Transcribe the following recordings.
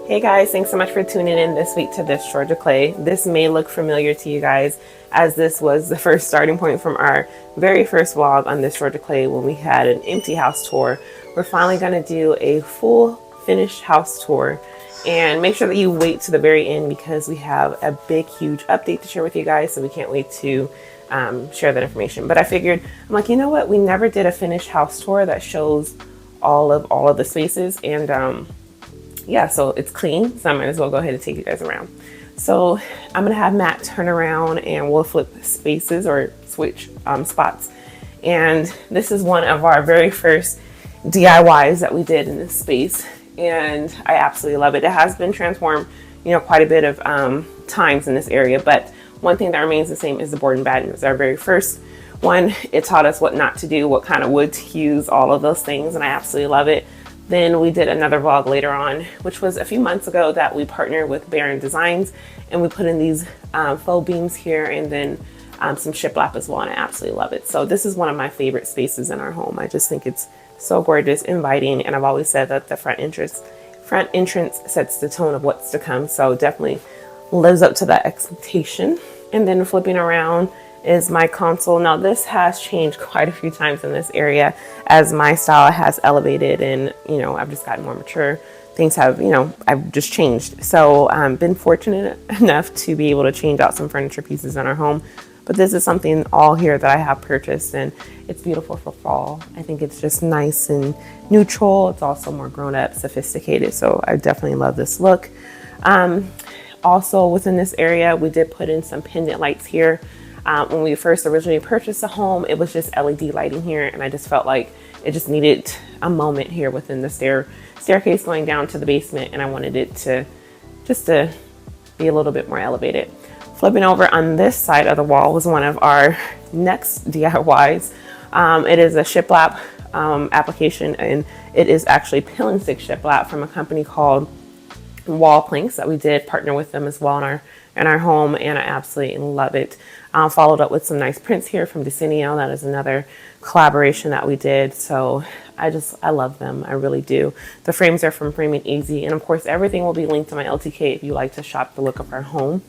Hey guys, thanks so much for tuning in this week to This Georgia Clay. This may look familiar to you guys as this was the first starting point from our very first vlog on This Georgia Clay when we had an empty house tour. We're finally going to do a full finished house tour, and make sure that you wait to the very end because we have a big, huge update to share with you guys, so we can't wait to share that information. But I figured, I'm like, you know what? We never did a finished house tour that shows all of the spaces, and yeah, so it's clean, so I might as well go ahead and take you guys around. So I'm gonna have Matt turn around and we'll flip spaces or switch spots. And this is one of our very first DIYs that we did in this space, and I absolutely love it. It has been transformed, quite a bit of times in this area, but one thing that remains the same is the board and batten. It was our very first one. It taught us what not to do, what kind of wood to use, all of those things, and I absolutely love it. Then we did another vlog later on, which was a few months ago, that we partnered with Baron Designs, and we put in these faux beams here, and then some shiplap as well, and I absolutely love it. So this is one of my favorite spaces in our home. I just think it's so gorgeous, inviting, and I've always said that the front entrance sets the tone of what's to come, so definitely lives up to that expectation. And then flipping around is my console. Now this has changed quite a few times in this area as my style has elevated, and I've just gotten more mature. Things have, I've just changed. So been fortunate enough to be able to change out some furniture pieces in our home. But this is something all here that I have purchased, and it's beautiful for fall. I think it's just nice and neutral. It's also more grown up, sophisticated. So I definitely love this look. Also within this area, we did put in some pendant lights here. When we first originally purchased the home, it was just LED lighting here, and I just felt like it just needed a moment here within the staircase going down to the basement, and I wanted it to be a little bit more elevated. Flipping over on this side of the wall was one of our next DIYs. It is a shiplap application, and it is actually pill and stick shiplap from a company called Wall Planks that we did partner with them as well in our home, and I absolutely love it. Followed up with some nice prints here from Decennial. That is another collaboration that we did. So I love them. I really do. The frames are from Framing Easy, and of course everything will be linked to my LTK if you like to shop the look of our home.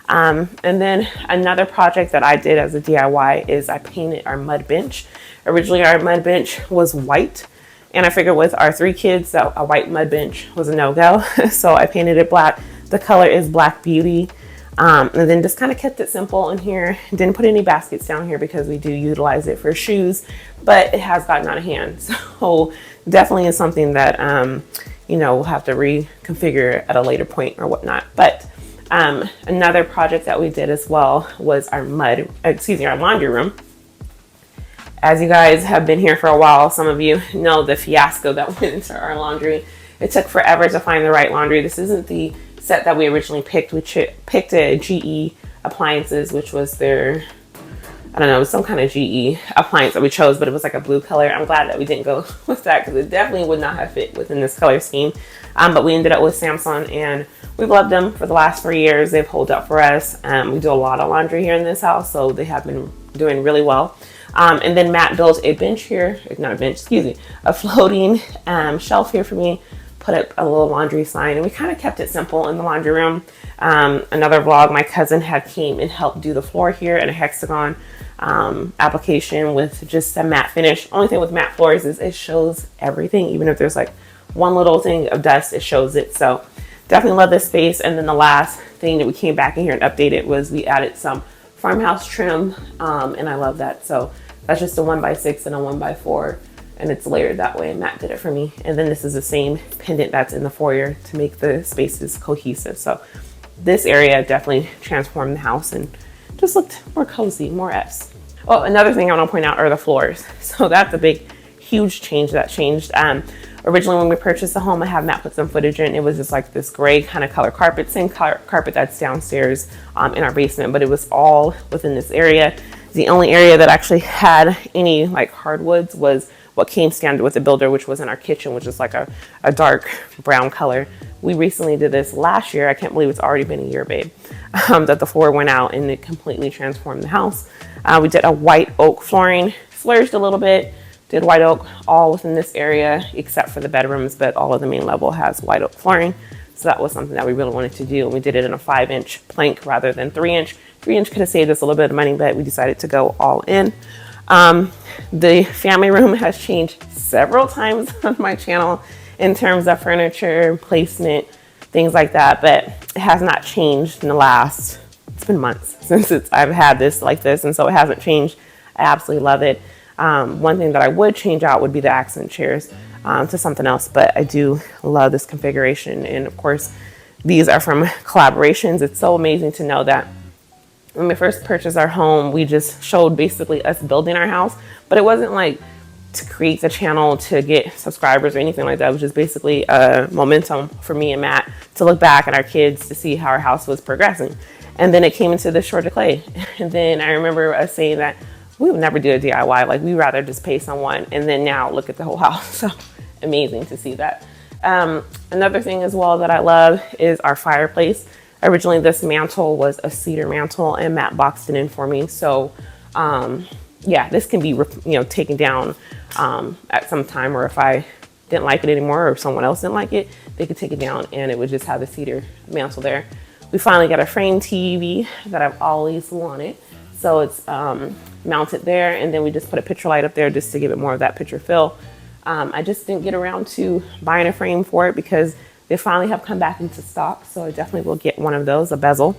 And then another project that I did as a DIY is I painted our mud bench. Originally our mud bench was white, and I figured with our 3 kids that a white mud bench was a no-go. So I painted it black. The color is Black Beauty. And then just kind of kept it simple in here. Didn't put any baskets down here because we do utilize it for shoes, but it has gotten out of hand. So definitely is something that, we'll have to reconfigure at a later point or whatnot. But another project that we did as well was our laundry room. As you guys have been here for a while, some of you know the fiasco that went into our laundry. It took forever to find the right laundry. This isn't the set that we originally picked. We picked a GE appliances, which was their, I don't know, some kind of GE appliance that we chose, but it was like a blue color. I'm glad that we didn't go with that because it definitely would not have fit within this color scheme. But we ended up with Samsung, and we've loved them for the last 3 years. They've held up for us. We do a lot of laundry here in this house, so they have been doing really well. And then Matt built a bench here, not a bench, excuse me, a floating shelf here for me. Put up a little laundry sign, and we kind of kept it simple in the laundry room. Another vlog, my cousin had came and helped do the floor here in a hexagon application with just a matte finish. Only thing with matte floors is it shows everything. Even if there's like one little thing of dust, it shows it. So definitely love this space. And then the last thing that we came back in here and updated was we added some farmhouse trim, and I love that. So that's just a 1x6 and a 1x4. And it's layered that way, and Matt did it for me. And then this is the same pendant that's in the foyer to make the spaces cohesive. So this area definitely transformed the house and just looked more cozy, more us. Oh, another thing I want to point out are the floors. So that's a big, huge change that changed. Originally when we purchased the home, I have Matt put some footage in. It was just like this gray kind of color carpet, same color carpet that's downstairs in our basement, but it was all within this area. The only area that actually had any like hardwoods was what came standard with the builder, which was in our kitchen, which is like a dark brown color. We recently did this last year. I can't believe it's already been a year, babe, that the floor went out and it completely transformed the house. We did a white oak flooring, splurged a little bit, did white oak all within this area except for the bedrooms, but all of the main level has white oak flooring. So that was something that we really wanted to do. And we did it in a 5-inch plank rather than 3-inch. 3-inch could have saved us a little bit of money, but we decided to go all in. The family room has changed several times on my channel in terms of furniture, placement, things like that, but it has not changed in the last, it's been months since I've had this like this, and so it hasn't changed. I absolutely love it. One thing that I would change out would be the accent chairs to something else, but I do love this configuration. And of course, these are from collaborations. It's so amazing to know that when we first purchased our home, we just showed basically us building our house, but it wasn't like to create the channel to get subscribers or anything like that. It was just basically a momentum for me and Matt to look back at our kids to see how our house was progressing. And then it came into this Georgia clay. And then I remember us saying that we would never do a DIY. Like, we'd rather just pay someone. And then now look at the whole house. So amazing to see that. Another thing as well that I love is our fireplace. Originally, this mantle was a cedar mantle, and Matt boxed it in for me. So, yeah, this can be, taken down at some time, or if I didn't like it anymore, or if someone else didn't like it, they could take it down, and it would just have the cedar mantle there. We finally got a frame TV that I've always wanted. So it's mounted there, and then we just put a picture light up there just to give it more of that picture feel. I just didn't get around to buying a frame for it because they finally have come back into stock. So I definitely will get one of those, a bezel.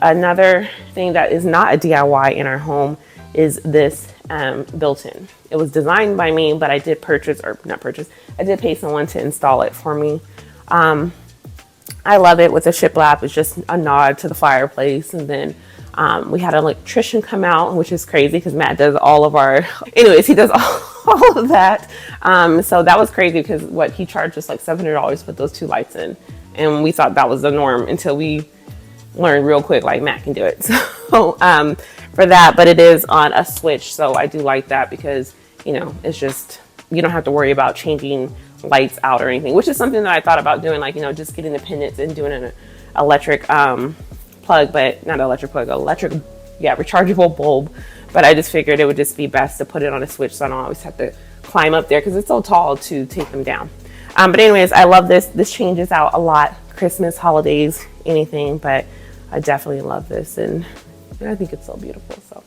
Another thing that is not a DIY in our home is this built-in. It was designed by me, but I did I did pay someone to install it for me. I love it with the shiplap. It's just a nod to the fireplace. And then we had an electrician come out, which is crazy because Matt does all of our, anyways, he does all of that. So that was crazy because he charged us like $700 to put those 2 lights in. And we thought that was the norm until we learned real quick, like, Matt can do it. So for that, but it is on a switch. So I do like that because, it's just, you don't have to worry about changing lights out or anything, which is something that I thought about doing, like, just getting the pendants and doing an electric plug, but not electric plug, rechargeable bulb. But I just figured it would just be best to put it on a switch so I don't always have to climb up there because it's so tall to take them down. But anyways, I love this. This changes out a lot, Christmas, holidays, anything, but I definitely love this, and I think it's so beautiful. So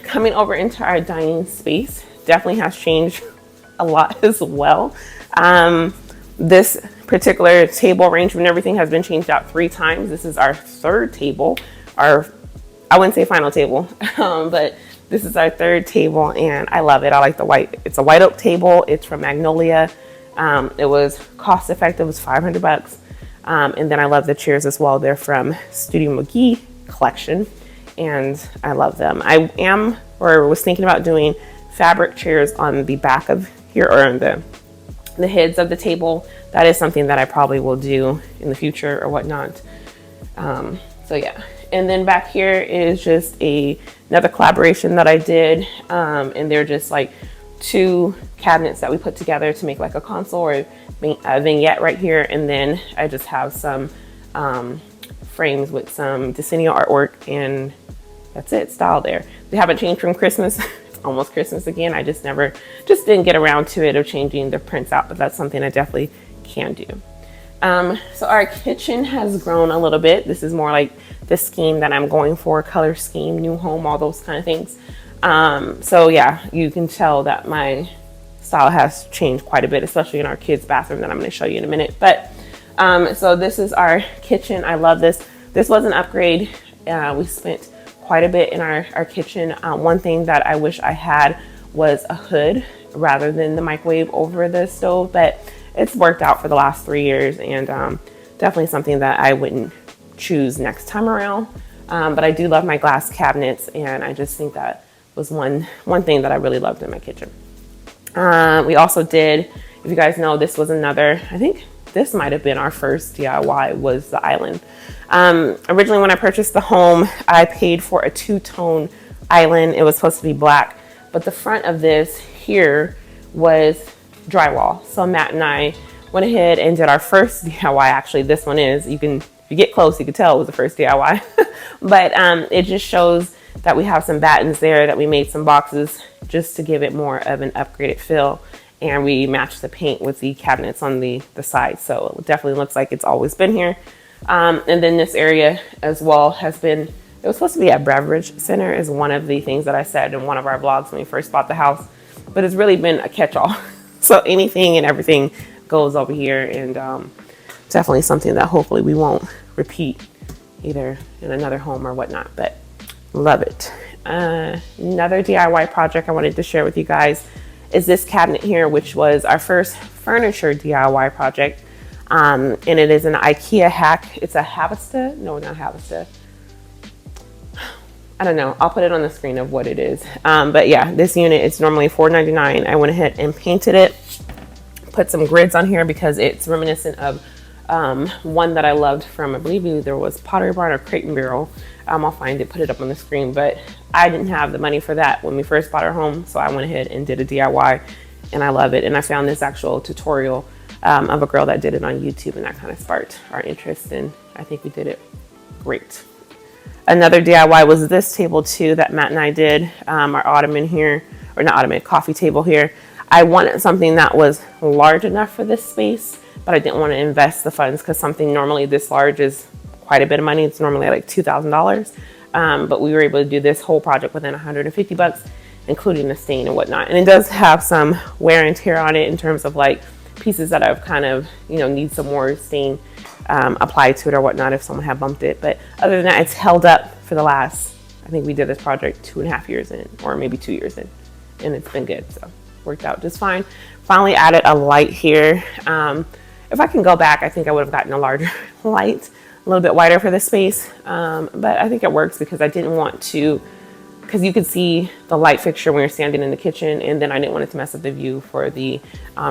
coming over into our dining space, definitely has changed a lot as well. This particular table arrangement, everything has been changed out 3 times. This is our 3rd table, I wouldn't say final table, but this is our 3rd table, and I love it. I like the white. It's a white oak table. It's from Magnolia. It was cost effective. It was $500. And then I love the chairs as well. They're from Studio McGee collection, and I love them. I was thinking about doing fabric chairs on the back of here, or on the heads of the table. That is something that I probably will do in the future or whatnot. So yeah. And then back here is just another collaboration that I did. And they're just like 2 cabinets that we put together to make like a console or a vignette right here. And then I just have some frames with some decennial artwork, and that's it, style there. They haven't changed from Christmas. It's almost Christmas again. I just didn't get around to it of changing the prints out, but that's something I definitely can do. So our kitchen has grown a little bit. This is more like the scheme that I'm going for, color scheme, new home, all those kind of things. So yeah, you can tell that my style has changed quite a bit, especially in our kids' bathroom that I'm going to show you in a minute. But so this is our kitchen. I love this. This was an upgrade. We spent quite a bit in our kitchen. One thing that I wish I had was a hood rather than the microwave over the stove, but it's worked out for the last 3 years, and definitely something that I wouldn't choose next time around. But I do love my glass cabinets, and I just think that was one thing that I really loved in my kitchen. We also did, if you guys know, this was another, I think this might have been our first DIY, was the island. Originally when I purchased the home, I paid for a 2-tone island. It was supposed to be black, but the front of this here was drywall. So Matt and I went ahead and did our first DIY. Actually, this one is, if you get close, you can tell it was the first DIY. But it just shows that we have some battens there, that we made some boxes just to give it more of an upgraded feel. and we matched the paint with the cabinets on the side. So it definitely looks like it's always been here. And then this area as well has been, it was supposed to be a beverage center is one of the things that I said in one of our vlogs when we first bought the house, but it's really been a catch-all. So anything and everything goes over here, and definitely something that hopefully we won't repeat either in another home or whatnot, but love it. Another DIY project I wanted to share with you guys is this cabinet here, which was our first furniture DIY project. And it is an IKEA hack. It's a Havista. No, not Havista. I don't know. I'll put it on the screen of what it is. But yeah, this unit is normally $4.99. I went ahead and painted it, put some grids on here because it's reminiscent of one that I loved from, I believe either was Pottery Barn or Crate and Barrel. I'll find it, put it up on the screen, but I didn't have the money for that when we first bought our home. So I went ahead and did a DIY, and I love it. And I found this actual tutorial of a girl that did it on YouTube, and that kind of sparked our interest, and I think we did it great. Another DIY was this table too that Matt and I did, our ottoman here, or not ottoman, coffee table here. I wanted something that was large enough for this space, but I didn't want to invest the funds because something normally this large is quite a bit of money. It's normally like $2,000, but we were able to do this whole project within 150 bucks, including the stain and whatnot. And it does have some wear and tear on it in terms of like pieces that I've kind of, you know, need some more stain applied to it or whatnot if someone had bumped it. But other than that, it's held up for the last, I think we did this project 2.5 years in, or maybe 2 years in, and it's been good. So worked out just fine. Finally added a light here. If I can go back, I think I would have gotten a larger light, a little bit wider for this space. But I think it works because I didn't want to, because you could see the light fixture when you're standing in the kitchen, and then I didn't want it to mess up the view for the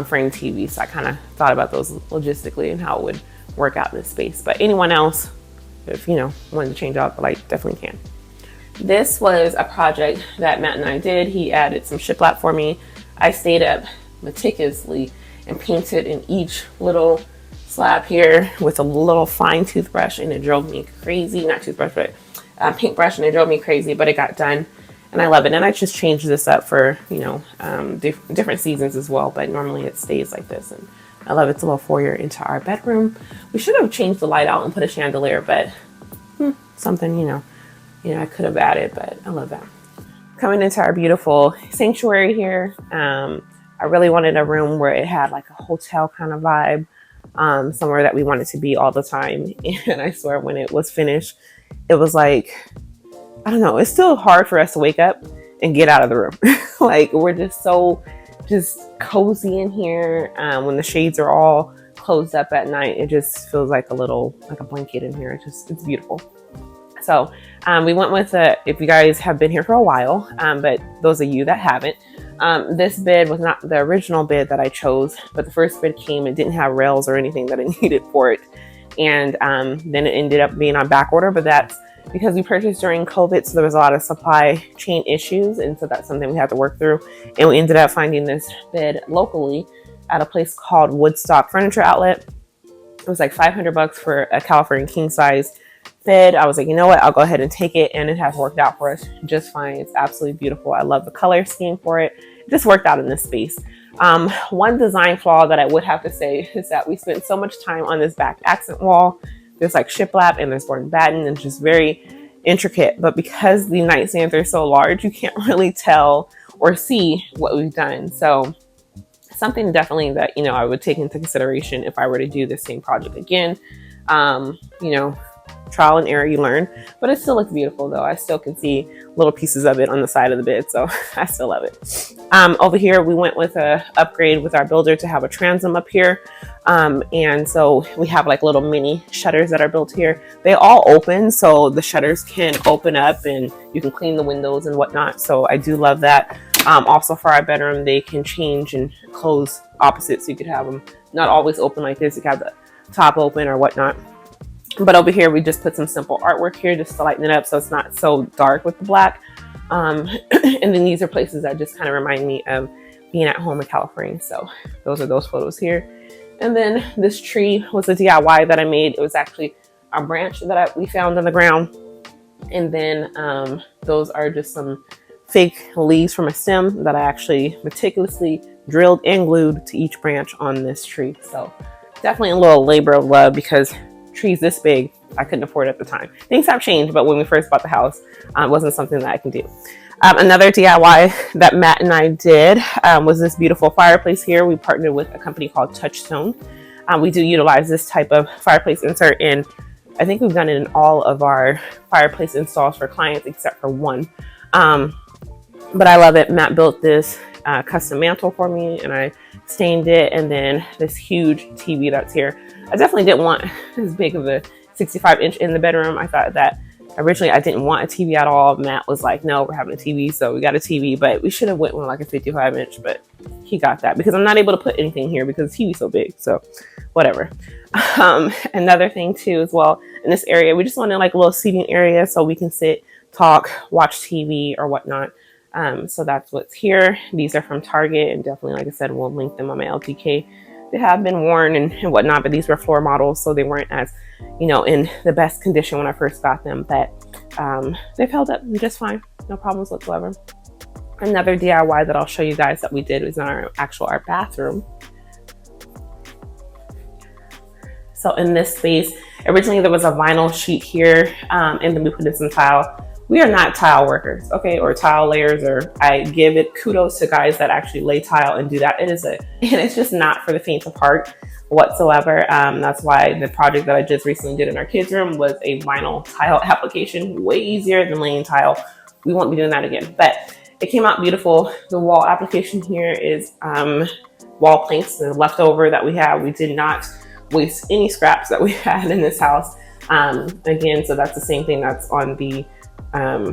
frame TV. So I kind of thought about those logistically and how it would work out in this space. But anyone else, if you know, wanted to change out the light, definitely can. This was a project that Matt and I did. He added some shiplap for me. I stayed up meticulously and painted in each little slab here with a little fine toothbrush, and it drove me crazy. Not toothbrush, but paintbrush, and it drove me crazy, but it got done, and I love it. And I just changed this up for, you know, different seasons as well, but normally it stays like this, and I love it. It's a little foyer into our bedroom. We should have changed the light out and put a chandelier, but something, you know, I could have added, but I love that. Coming into our beautiful sanctuary here, I really wanted a room where it had like a hotel kind of vibe, somewhere that we wanted to be all the time. And I swear when it was finished, it was like, I don't know, it's still hard for us to wake up and get out of the room. Like we're just so cozy in here. When the shades are all closed up at night, it just feels like like a blanket in here. It's beautiful. So we went with if you guys have been here for a while, but those of you that haven't, this bed was not the original bed that I chose, but the first bed came, it didn't have rails or anything that I needed for it. And then it ended up being on back order, but that's because we purchased during COVID, so there was a lot of supply chain issues, and so that's something we had to work through. And we ended up finding this bed locally at a place called Woodstock Furniture Outlet. It was like $500 for a California king size bed. I was like, you know what, I'll go ahead and take it, and it has worked out for us just fine. It's absolutely beautiful. I love the color scheme for it. It just worked out in this space. One design flaw that I would have to say is that we spent so much time on this back accent wall. There's like shiplap and there's board batten, and just very intricate. But because the nightstands are so large, you can't really tell or see what we've done. So something definitely that, you know, I would take into consideration if I were to do the same project again. You know, trial and error, you learn, but it still looks beautiful though. I still can see little pieces of it on the side of the bed, so I still love it. Over here we went with a upgrade with our builder to have a transom up here, and so we have like little mini shutters that are built here. They all open, so the shutters can open up and you can clean the windows and whatnot, so I do love that. Also for our bedroom, they can change and close opposite, so you could have them not always open like this. You can have the top open or whatnot. But over here, we just put some simple artwork here just to lighten it up so it's not so dark with the black. And then these are places that just kind of remind me of being at home in California. So those are those photos here. And then this tree was a DIY that I made. It was actually a branch that we found on the ground. And then those are just some fake leaves from a stem that I actually meticulously drilled and glued to each branch on this tree. So definitely a little labor of love, because trees this big, I couldn't afford at the time. Things have changed, but when we first bought the house, it wasn't something that I can do. Another DIY that Matt and I did was this beautiful fireplace here. We partnered with a company called Touchstone. We do utilize this type of fireplace insert in, I think we've done it in all of our fireplace installs for clients except for one. But I love it. Matt built this custom mantle for me, and I stained it, and then this huge TV that's here. I definitely didn't want as big of a 65-inch in the bedroom. I thought that originally I didn't want a TV at all. Matt was like, no, we're having a TV. So we got a TV, but we should have went with like a 55-inch, but he got that because I'm not able to put anything here because the TV's so big. So whatever. Another thing too, as well, in this area, we just wanted like a little seating area so we can sit, talk, watch TV or whatnot. So that's what's here. These are from Target, and definitely, like I said, we'll link them on my LTK. They have been worn and whatnot, but these were floor models, so they weren't as, in the best condition when I first got them, but they've held up just fine. No problems whatsoever. Another DIY that I'll show you guys that we did was in our bathroom. So in this space, originally there was a vinyl sheet here, and then we put in some tile. We are not tile workers, okay, or tile layers, or I give it kudos to guys that actually lay tile and do that. And it's just not for the faint of heart whatsoever. That's why the project that I just recently did in our kids' room was a vinyl tile application, way easier than laying tile. We won't be doing that again, but it came out beautiful. The wall application here is wall planks, the leftover that we have. We did not waste any scraps that we had in this house. Again, so that's the same thing that's on the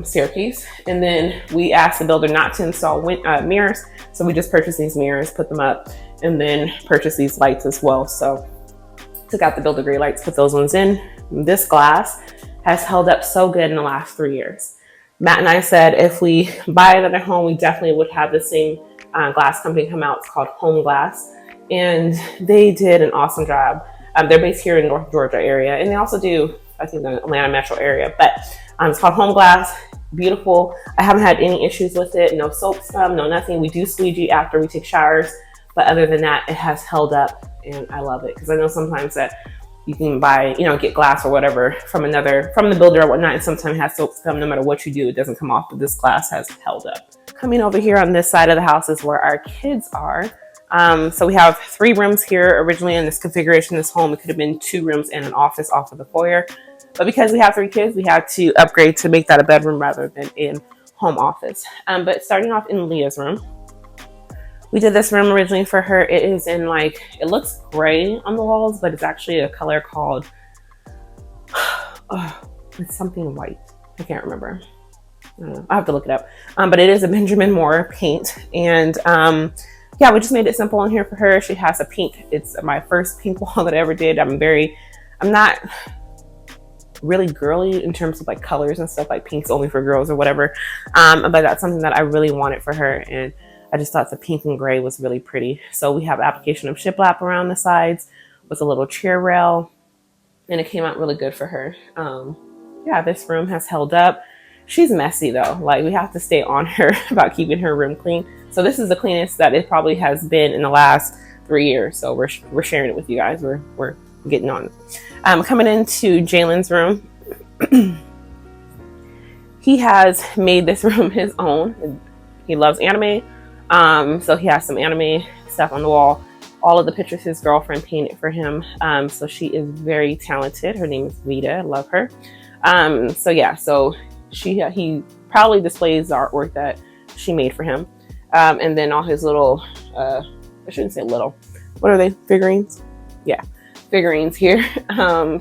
staircase. And then we asked the builder not to install mirrors, so we just purchased these mirrors, put them up, and then purchased these lights as well. So took out the Builder Gray lights, put those ones in. This glass has held up so good in the last 3 years. Matt and I said if we buy another home, we definitely would have the same glass company come out. It's called Home Glass, and they did an awesome job. They're based here in North Georgia area, and they also do, I think, the Atlanta metro area, but it's called Home Glass. Beautiful. I haven't had any issues with it. No soap scum, no nothing. We do squeegee after we take showers, but other than that, it has held up, and I love it because I know sometimes that you can buy, get glass or whatever from the builder or whatnot, and sometimes it has soap scum. No matter what you do, it doesn't come off, but this glass has held up. Coming over here on this side of the house is where our kids are. So we have 3 rooms here. Originally in this configuration, this home, it could have been 2 rooms and an office off of the foyer. But because we have 3 kids, we had to upgrade to make that a bedroom rather than in home office. But starting off in Leah's room, we did this room originally for her. It is in it looks gray on the walls, but it's actually a color called, it's something white. I can't remember. I don't know. I'll have to look it up. But it is a Benjamin Moore paint. And yeah, we just made it simple in here for her. She has a pink. It's my first pink wall that I ever did. I'm not really girly in terms of colors and stuff, like pink's only for girls or whatever. But that's something that I really wanted for her. And I just thought the pink and gray was really pretty. So we have application of shiplap around the sides with a little chair rail, and it came out really good for her. Yeah, this room has held up. She's messy though. We have to stay on her about keeping her room clean. So this is the cleanest that it probably has been in the last 3 years. So we're sharing it with you guys. We're getting on it. Coming into Jalen's room, he has made this room his own. He loves anime. So he has some anime stuff on the wall. All of the pictures his girlfriend painted for him. So she is very talented. Her name is Vita. I love her. So yeah, so he proudly displays the artwork that she made for him. And then all his little, I shouldn't say little, what are they? Figurines? Yeah, figurines here.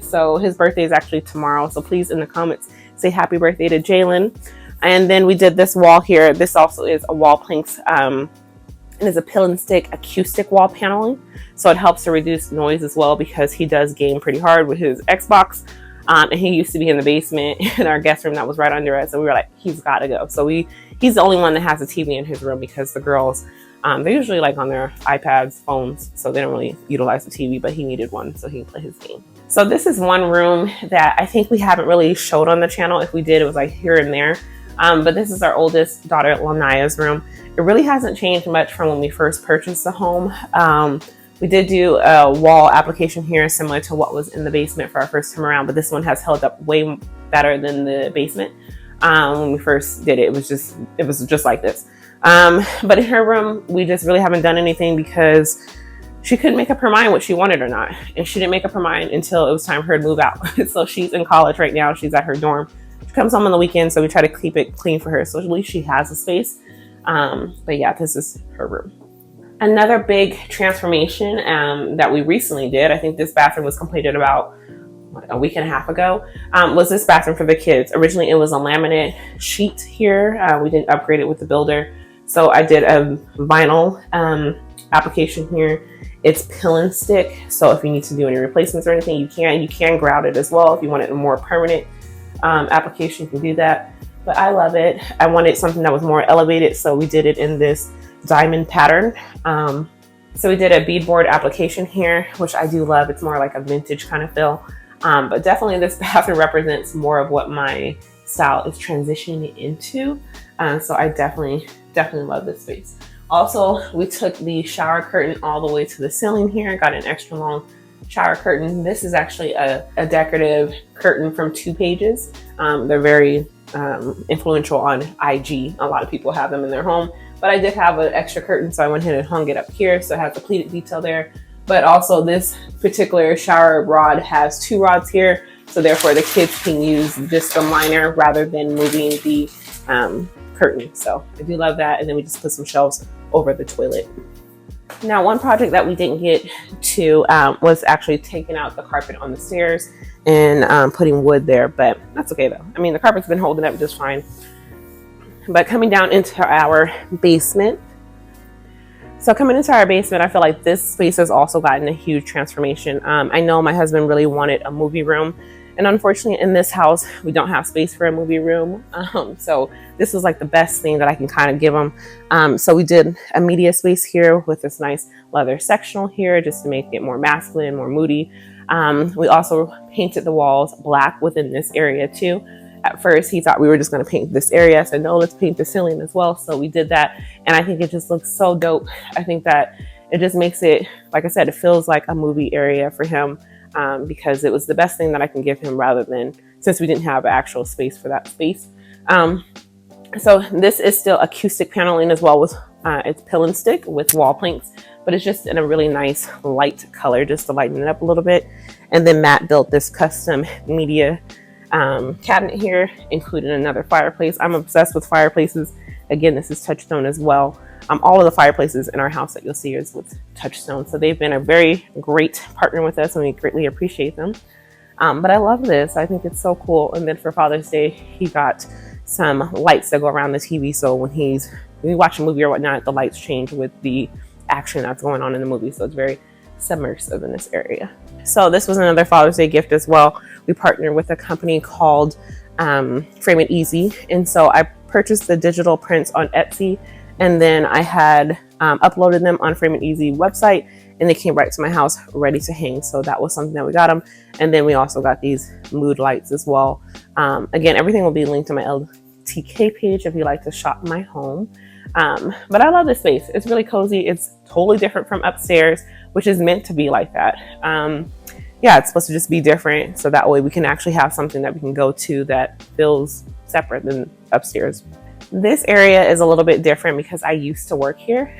So his birthday is actually tomorrow. So please in the comments say happy birthday to Jalen. And then we did this wall here. This also is a wall planks. It is a pill and stick acoustic wall paneling. So it helps to reduce noise as well because he does game pretty hard with his Xbox. And he used to be in the basement in our guest room that was right under us. And we were like, he's got to go. So he's the only one that has a TV in his room because the girls, they're usually on their iPads, phones. So they don't really utilize the TV, but he needed one so he can play his game. So this is one room that I think we haven't really showed on the channel. If we did, it was here and there. But this is our oldest daughter, Lanaya's room. It really hasn't changed much from when we first purchased the home. We did do a wall application here similar to what was in the basement for our first time around, but this one has held up way better than the basement. When we first did it, it was just like this. But in her room, we just really haven't done anything because she couldn't make up her mind what she wanted or not. And she didn't make up her mind until it was time for her to move out. So she's in college right now. She's at her dorm. She comes home on the weekend, so we try to keep it clean for her. So at least she has a space. But yeah, this is her room. Another big transformation that we recently did, I think this bathroom was completed about a week and a half ago, was this bathroom for the kids. Originally, it was a laminate sheet here. We didn't upgrade it with the builder. So I did a vinyl application here. It's pill and stick. So if you need to do any replacements or anything, you can grout it as well. If you want it a more permanent application, you can do that. But I love it. I wanted something that was more elevated. So we did it in this diamond pattern. So we did a beadboard application here, which I do love. It's more like a vintage kind of feel. But definitely this bathroom represents more of what my style is transitioning into. So I definitely love this space. Also, we took the shower curtain all the way to the ceiling here. Got an extra long shower curtain. This is actually a decorative curtain from 2 Pages. They're very influential on IG. A lot of people have them in their home, but I did have an extra curtain, so I went ahead and hung it up here. So it has the pleated detail there. But also this particular shower rod has 2 rods here. So therefore the kids can use just the liner rather than moving the curtain. So I do love that. And then we just put some shelves over the toilet. Now, one project that we didn't get to was actually taking out the carpet on the stairs and putting wood there, but that's okay though. I mean, the carpet's been holding up just fine. But coming down into our basement. So coming into our basement, I feel like this space has also gotten a huge transformation. I know my husband really wanted a movie room. And unfortunately, in this house, we don't have space for a movie room. So this was like the best thing that I can kind of give him. So we did a media space here with this nice leather sectional here just to make it more masculine, more moody. We also painted the walls black within this area too. At first, he thought we were just going to paint this area. I said, no, let's paint the ceiling as well. So we did that. And I think it just looks so dope. I think that it just makes it, like I said, it feels like a movie area for him because it was the best thing that I can give him rather than, since we didn't have actual space for that space. So this is still acoustic paneling as well with, it's pill and stick with wall planks, but it's just in a really nice light color just to lighten it up a little bit. And then Matt built this custom media cabinet here, including another fireplace. I'm obsessed with fireplaces. Again, this is Touchstone as well. All of the fireplaces in our house that you'll see is with Touchstone. So they've been a very great partner with us and we greatly appreciate them. But I love this. I think it's so cool. And then for Father's Day, he got some lights that go around the TV. So when we watch a movie or whatnot, the lights change with the action that's going on in the movie. So it's very submersive in this area. So this was another Father's Day gift as well. We partnered with a company called Frame It Easy. And so I purchased the digital prints on Etsy. And then I had uploaded them on Frame It Easy website and they came right to my house ready to hang. So that was something that we got them. And then we also got these mood lights as well. Again, everything will be linked to my LTK page if you like to shop my home. But I love this space. It's really cozy. It's totally different from upstairs, which is meant to be like that. Yeah, it's supposed to just be different. So that way we can actually have something that we can go to that feels separate than upstairs. This area is a little bit different because I used to work here.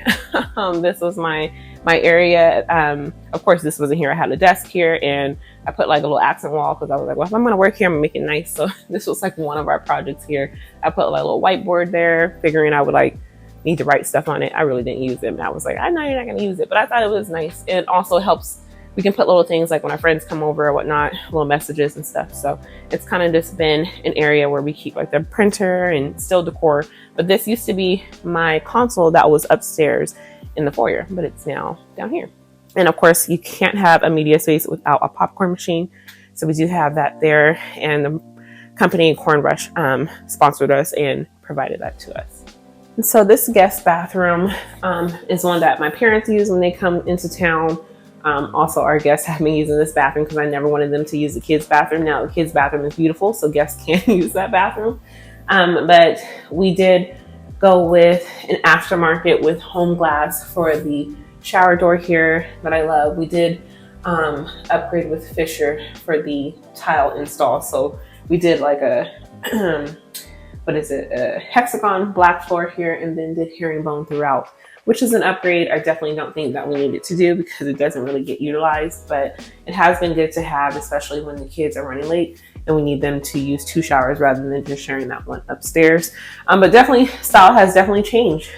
This was my area. Of course, this wasn't here. I had a desk here and I put like a little accent wall because I was like, well, if I'm going to work here, I'm going to make it nice. So this was like one of our projects here. I put like a little whiteboard there, figuring I would like need to write stuff on it. I really didn't use it. And I was like, I know you're not going to use it, but I thought it was nice. It also helps. We can put little things like when our friends come over or whatnot, little messages and stuff. So it's kind of just been an area where we keep like the printer and still decor. But this used to be my console that was upstairs in the foyer, but it's now down here. And of course, you can't have a media space without a popcorn machine. So we do have that there. And the company Corn Rush sponsored us and provided that to us. And so this guest bathroom is one that my parents use when they come into town. Also, our guests have been using this bathroom because I never wanted them to use the kids' bathroom. Now the kids' bathroom is beautiful, so guests can use that bathroom. But we did go with an aftermarket with home glass for the shower door here that I love. We did upgrade with Fischer for the tile install. So we did like a, what is it, a hexagon black floor here, and then did herringbone throughout, which is an upgrade. I definitely don't think that we needed to do because it doesn't really get utilized, but it has been good to have, especially when the kids are running late and we need them to use 2 showers rather than just sharing that one upstairs. But definitely style has definitely changed.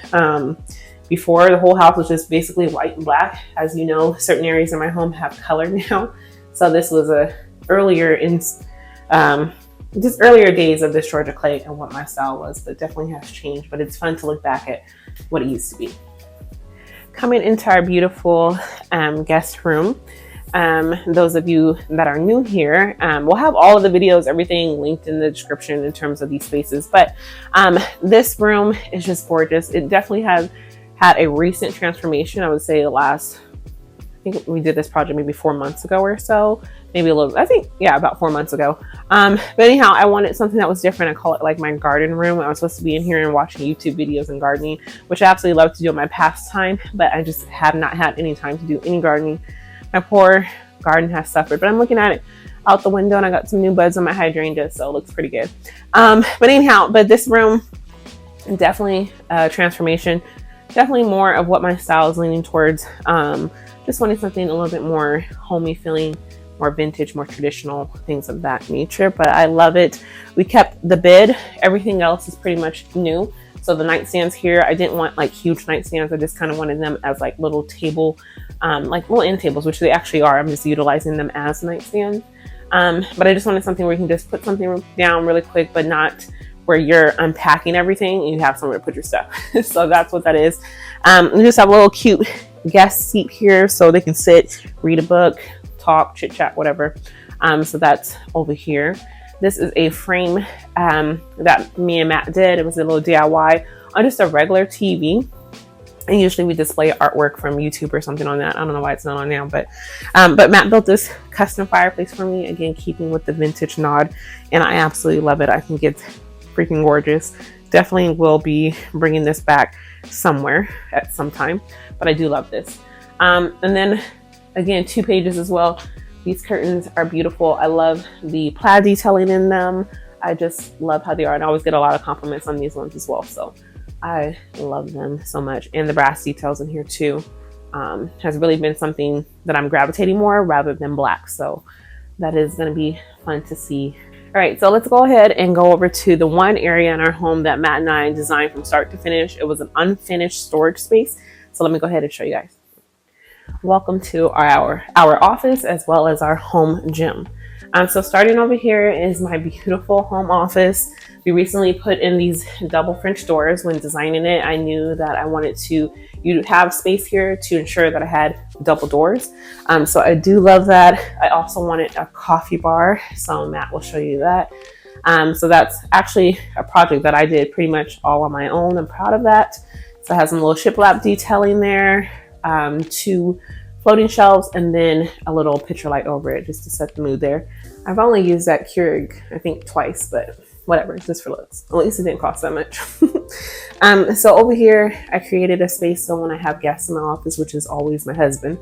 Before, the whole house was just basically white and black. As you know, certain areas in my home have color now. So this was a earlier in just earlier days of this Georgia clay and what my style was, but definitely has changed. But it's fun to look back at what it used to be. Coming into our beautiful guest room. Those of you that are new here, we'll have all of the videos, everything linked in the description in terms of these spaces. But this room is just gorgeous. It definitely has had a recent transformation. I would say the last, I think we did this project maybe 4 months ago or so, maybe a little, I think, yeah, about 4 months ago. But anyhow, I wanted something that was different. I call it like my garden room. I was supposed to be in here and watching YouTube videos and gardening, which I absolutely love to do in my pastime, but I just have not had any time to do any gardening. My poor garden has suffered, but I'm looking at it out the window and I got some new buds on my hydrangea, so it looks pretty good. But anyhow, but this room, definitely a transformation. Definitely more of what my style is leaning towards. Just wanting something a little bit more homey feeling, more vintage, more traditional, things of that nature. But I love it. We kept the bed. Everything else is pretty much new. So the nightstands here, I didn't want like huge nightstands. I just kind of wanted them as like little table, like little end tables, which they actually are. I'm just utilizing them as nightstands. But I just wanted something where you can just put something down really quick, but not where you're unpacking everything and you have somewhere to put your stuff. So that's what that is. We just have a little cute guest seat here so they can sit, read a book, talk, chit chat, whatever. So that's over here. This is a frame that me and Matt did. It was a little DIY on just a regular TV. And usually we display artwork from YouTube or something on that. I don't know why it's not on now, but Matt built this custom fireplace for me. Again, keeping with the vintage nod, and I absolutely love it. I think it's freaking gorgeous. Definitely will be bringing this back somewhere at some time, but I do love this. And then again, 2 pages as well. These curtains are beautiful. I love the plaid detailing in them. I just love how they are, and I always get a lot of compliments on these ones as well. So I love them so much. And the brass details in here too has really been something that I'm gravitating more rather than black. So that is going to be fun to see. All right, so let's go ahead and go over to the one area in our home that Matt and I designed from start to finish. It was an unfinished storage space. So let me go ahead and show you guys. Welcome to our office as well as our home gym. So starting over here is my beautiful home office. We recently put in these double French doors. When designing it, I knew that I wanted you to have space here to ensure that I had double doors. So I do love that. I also wanted a coffee bar, so Matt will show you that. So that's actually a project that I did pretty much all on my own. I'm proud of that. So it has some little shiplap detailing there, 2 floating shelves, and then a little picture light over it just to set the mood there. I've only used that Keurig, I think twice, but whatever, it's just for looks. At least it didn't cost that much. So over here, I created a space so when I have guests in my office, which is always my husband,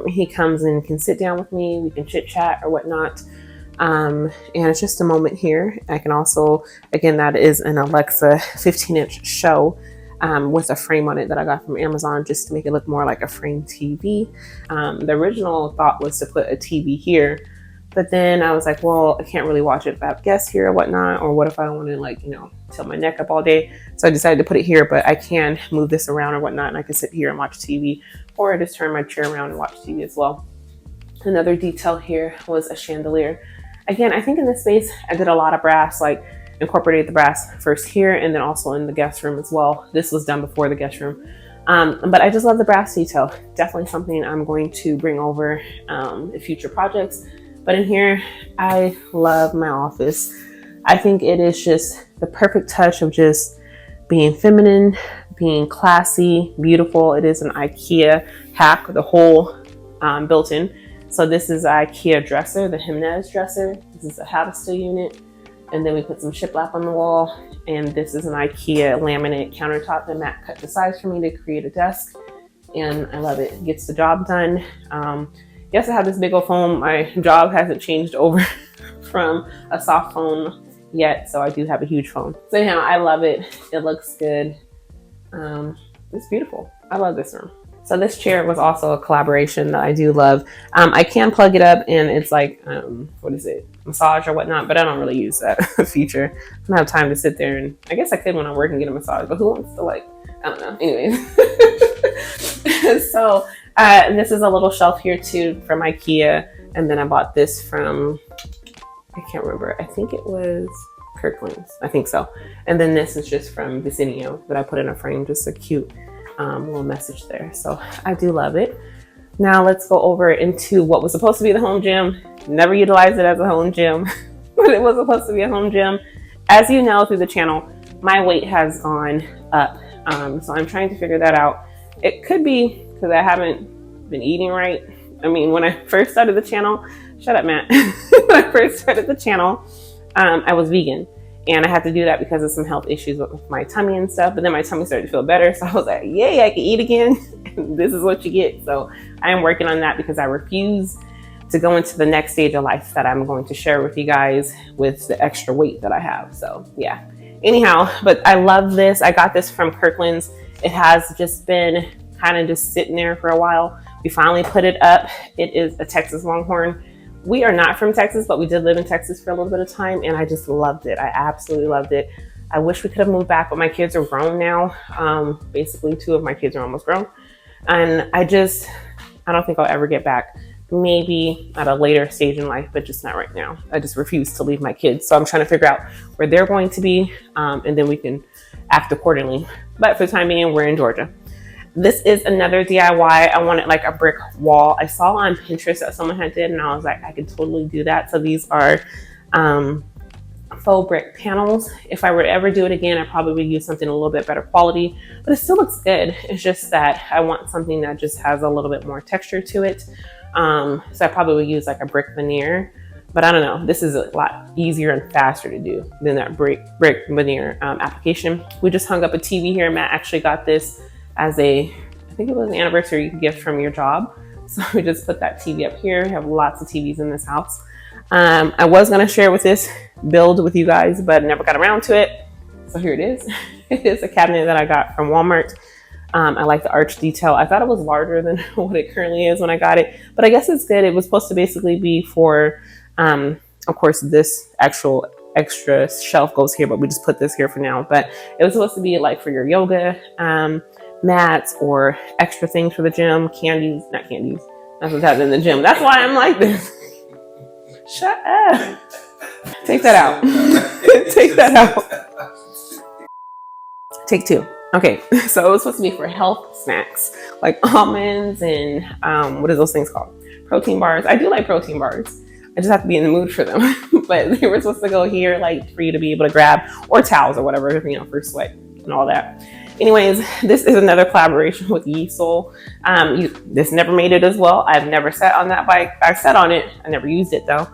he comes and can sit down with me, we can chit chat or whatnot. And it's just a moment here. I can also, again, that is an Alexa 15-inch show with a frame on it that I got from Amazon just to make it look more like a frame TV. The original thought was to put a TV here, but then I was like, well, I can't really watch it if I have guests here or whatnot, or what if I don't want to, like, you know, tilt my neck up all day. So I decided to put it here, but I can move this around or whatnot, and I can sit here and watch TV, or just turn my chair around and watch TV as well. Another detail here was a chandelier. Again, I think in this space, I did a lot of brass, like incorporated the brass first here and then also in the guest room as well. This was done before the guest room. But I just love the brass detail. Definitely something I'm going to bring over in future projects. But in here, I love my office. I think it is just the perfect touch of just being feminine, being classy, beautiful. It is an IKEA hack, the whole built in. So this is an IKEA dresser, the Jimenez dresser. This is a Havista unit. And then we put some shiplap on the wall. And this is an IKEA laminate countertop that Matt cut to size for me to create a desk. And I love it. It gets the job done. Yes, I have this big old phone. My job hasn't changed over from a soft phone yet, so I do have a huge phone. So anyhow, I love it. It looks good. It's beautiful. I love this room. So this chair was also a collaboration that I do love. I can plug it up and it's like, what is it? Massage or whatnot, but I don't really use that feature. I don't have time to sit there, and I guess I could when I work and get a massage, but who wants to, like, I don't know. Anyways. So this is a little shelf here too from IKEA. And then I bought this from, I can't remember. I think it was Kirkland's. I think so. And then this is just from Vicinio that I put in a frame, just a cute little message there. So I do love it. Now let's go over into what was supposed to be the home gym. Never utilized it as a home gym, but it was supposed to be a home gym. As you know through the channel, my weight has gone up. So I'm trying to figure that out. It could be because I haven't been eating right. I mean, when I first started the channel, shut up, Matt. When I first started the channel, I was vegan. And I had to do that because of some health issues with my tummy and stuff. But then my tummy started to feel better. So I was like, yay, I can eat again. This is what you get. So I am working on that because I refuse to go into the next stage of life that I'm going to share with you guys with the extra weight that I have. So yeah. Anyhow, but I love this. I got this from Kirkland's. It has just been kind of just sitting there for a while. We finally put it up. It is a Texas Longhorn. We are not from Texas, but we did live in Texas for a little bit of time, and I just loved it. I absolutely loved it. I wish we could have moved back, but my kids are grown now. Basically, 2 of my kids are almost grown. And I don't think I'll ever get back. Maybe at a later stage in life, but just not right now. I just refuse to leave my kids. So I'm trying to figure out where they're going to be, and then we can act accordingly. But for the time being, we're in Georgia. This is another DIY. I wanted like a brick wall. I saw on Pinterest that someone had did, and I was like, I could totally do that. So these are faux brick panels. If I were to ever do it again, I probably would use something a little bit better quality, but it still looks good. It's just that I want something that just has a little bit more texture to it. So I probably would use like a brick veneer, but I don't know. This is a lot easier and faster to do than that brick veneer application. We just hung up a TV here. Matt actually got this as I think it was an anniversary gift from your job. So we just put that TV up here. We have lots of TVs in this house. I was gonna share with this build with you guys, but never got around to it. So here it is. It is a cabinet that I got from Walmart. I like the arch detail. I thought it was larger than what it currently is when I got it, but I guess it's good. It was supposed to basically be for, of course, this actual extra shelf goes here, but we just put this here for now. But it was supposed to be like for your yoga mats or extra things for the gym, not candies. That's what's happening in the gym. That's why I'm like this. Shut up. Take that out. Take that out. Take 2. Okay, so it was supposed to be for health snacks, like almonds and what are those things called? Protein bars. I do like protein bars. I just have to be in the mood for them. But they were supposed to go here, like for you to be able to grab, or towels or whatever, for sweat and all that. Anyways, this is another collaboration with Yeasel. This never made it as well. I've never sat on that bike. I sat on it. I never used it though.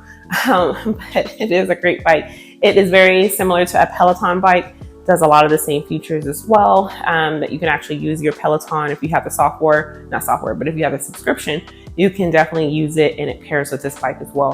But it is a great bike. It is very similar to a Peloton bike. Does a lot of the same features as well, that you can actually use your Peloton if you have the but if you have a subscription, you can definitely use it, and it pairs with this bike as well.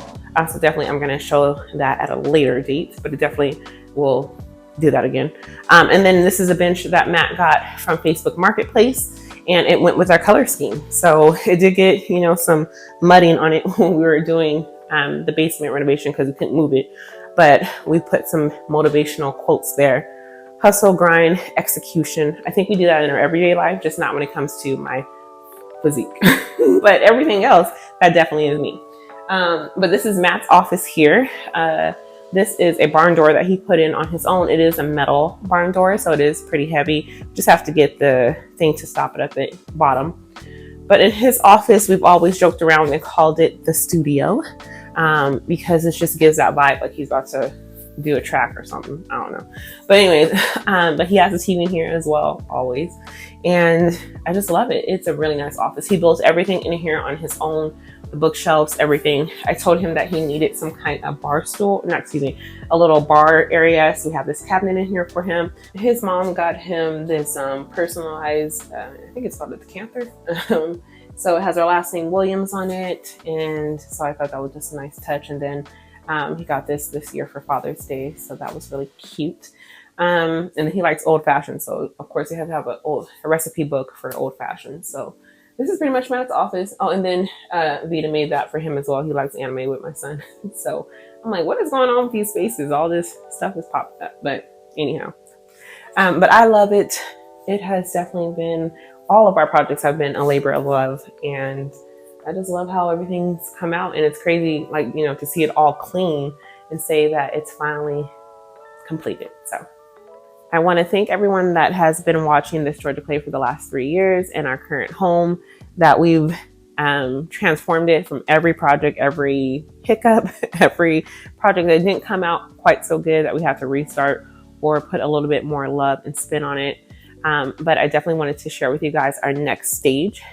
So definitely I'm going to show that at a later date, but it definitely will do that again. And then this is a bench that Matt got from Facebook Marketplace, and it went with our color scheme. So it did get, some mudding on it when we were doing the basement renovation because we couldn't move it, but we put some motivational quotes there. Hustle, grind, execution. I think we do that in our everyday life, just not when it comes to my physique. But everything else, that definitely is me. But this is Matt's office here. This is a barn door that he put in on his own. It is a metal barn door, so it is pretty heavy. Just have to get the thing to stop it at the bottom. But in his office, we've always joked around and called it the studio, because it just gives that vibe like he's about to do a track or something. I don't know. But anyways, but he has a TV in here as well, always. and I just love it. It's a really nice office. He built everything in here on his own, the bookshelves, everything. I told him that he needed some kind of bar stool, not, excuse me, a little bar area. So we have this cabinet in here for him. His mom got him this personalized, I think it's called the Decanter. So it has our last name Williams on it. And so I thought that was just a nice touch. And then he got this year for Father's Day. So that was really cute. And he likes old fashioned. So of course you have to have a recipe book for old fashioned. So this is pretty much Matt's office. Oh, and then Vita made that for him as well. He likes anime with my son. So I'm like, what is going on with these spaces? All this stuff is popped up. But anyhow, but I love it. It has definitely been, all of our projects have been a labor of love. And I just love how everything's come out. And it's crazy, like, you know, to see it all clean and say that it's finally completed. So I want to thank everyone that has been watching This Georgia Clay for the last 3 years in our current home, that we've transformed it from every project, every hiccup, every project that didn't come out quite so good that we have to restart or put a little bit more love and spin on it. But I definitely wanted to share with you guys our next stage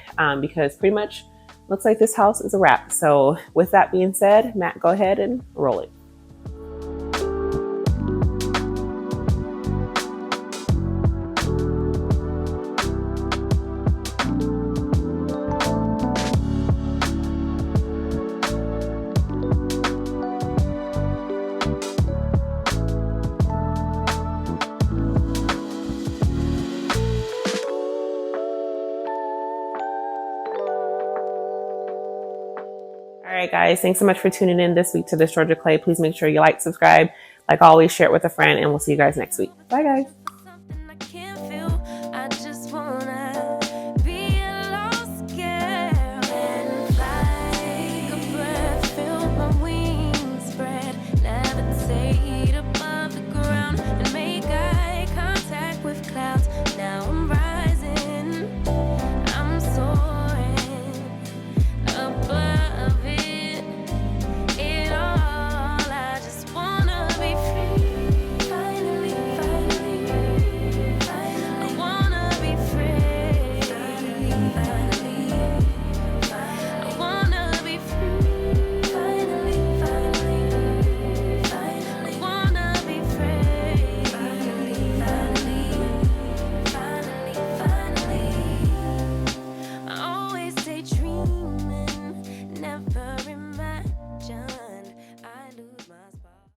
because pretty much looks like this house is a wrap. So with that being said, Matt, go ahead and roll it. All right, guys, thanks so much for tuning in this week to This Georgia Clay. Please make sure you like, subscribe, like always, share it with a friend, and we'll see you guys next week. Bye, guys.